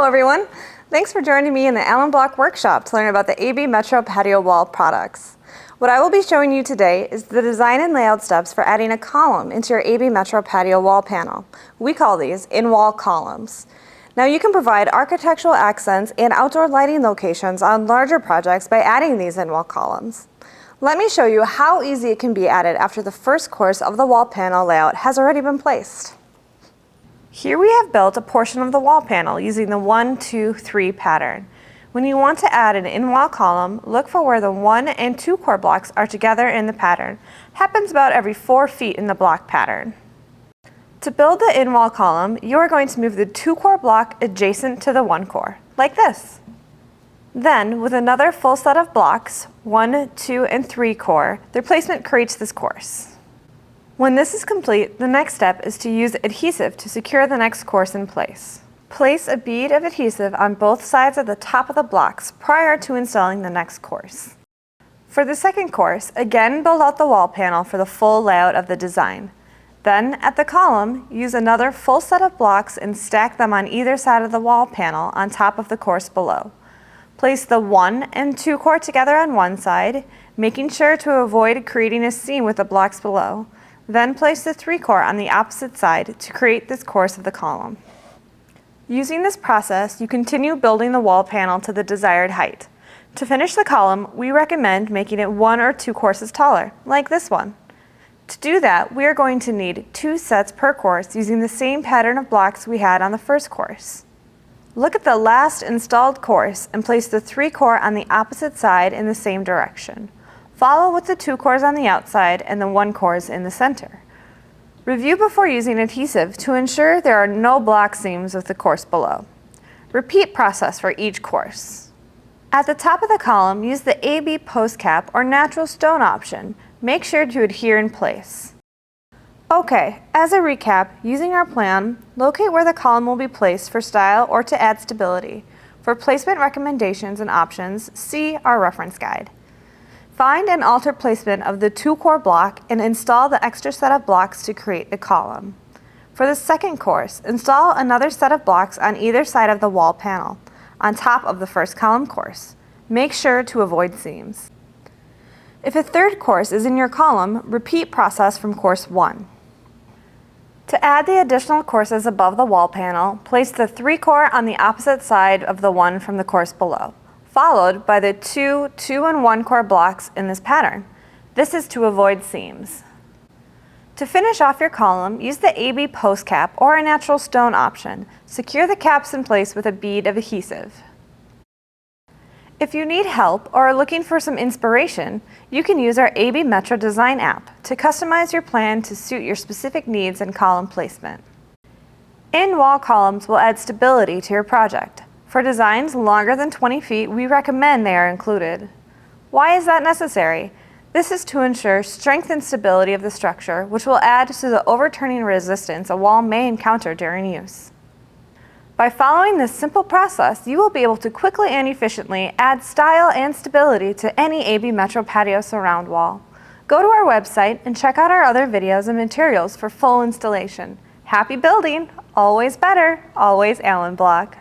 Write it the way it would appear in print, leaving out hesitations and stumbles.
Hello everyone! Thanks for joining me in the Allan block workshop to learn about the AB Metro Patio Wall products. What I will be showing you today is the design and layout steps for adding a column into your AB Metro Patio Wall panel. We call these in-wall columns. Now you can provide architectural accents and outdoor lighting locations on larger projects by adding these in-wall columns. Let me show you how easy it can be added after the first course of the wall panel layout has already been placed. Here we have built a portion of the wall panel using the 1, 2, 3 pattern. When you want to add an in-wall column, look for where the 1 and 2 core blocks are together in the pattern. Happens about every 4 feet in the block pattern. To build the in-wall column, you are going to move the 2 core block adjacent to the 1 core, like this. Then, with another full set of blocks, 1, 2, and 3 core, their placement creates this course. When this is complete, the next step is to use adhesive to secure the next course in place. Place a bead of adhesive on both sides of the top of the blocks prior to installing the next course. For the second course, again build out the wall panel for the full layout of the design. Then, at the column, use another full set of blocks and stack them on either side of the wall panel on top of the course below. Place the 1 and 2 core together on one side, making sure to avoid creating a seam with the blocks below. Then place the 3 core on the opposite side to create this course of the column. Using this process, you continue building the wall panel to the desired height. To finish the column, we recommend making it 1 or 2 courses taller, like this one. To do that, we are going to need 2 sets per course using the same pattern of blocks we had on the first course. Look at the last installed course and place the 3 core on the opposite side in the same direction. Follow with the 2 cores on the outside and the 1 cores in the center. Review before using adhesive to ensure there are no block seams with the course below. Repeat process for each course. At the top of the column, use the AB post cap or natural stone option. Make sure to adhere in place. Okay, as a recap, using our plan, locate where the column will be placed for style or to add stability. For placement recommendations and options, see our reference guide. Find and alter placement of the 2 core block and install the extra set of blocks to create the column. For the second course, install another set of blocks on either side of the wall panel, on top of the first column course. Make sure to avoid seams. If a third course is in your column, repeat process from course 1. To add the additional courses above the wall panel, place the 3 core on the opposite side of the 1 from the course below, followed by the 2, 2, and 1 core blocks in this pattern. This is to avoid seams. To finish off your column, use the AB post cap or a natural stone option. Secure the caps in place with a bead of adhesive. If you need help or are looking for some inspiration, you can use our AB Metro Design app to customize your plan to suit your specific needs and column placement. In-wall columns will add stability to your project. For designs longer than 20 feet, we recommend they are included. Why is that necessary? This is to ensure strength and stability of the structure, which will add to the overturning resistance a wall may encounter during use. By following this simple process, you will be able to quickly and efficiently add style and stability to any AB Metro Patio surround wall. Go to our website and check out our other videos and materials for full installation. Happy building! Always better, always Allan block.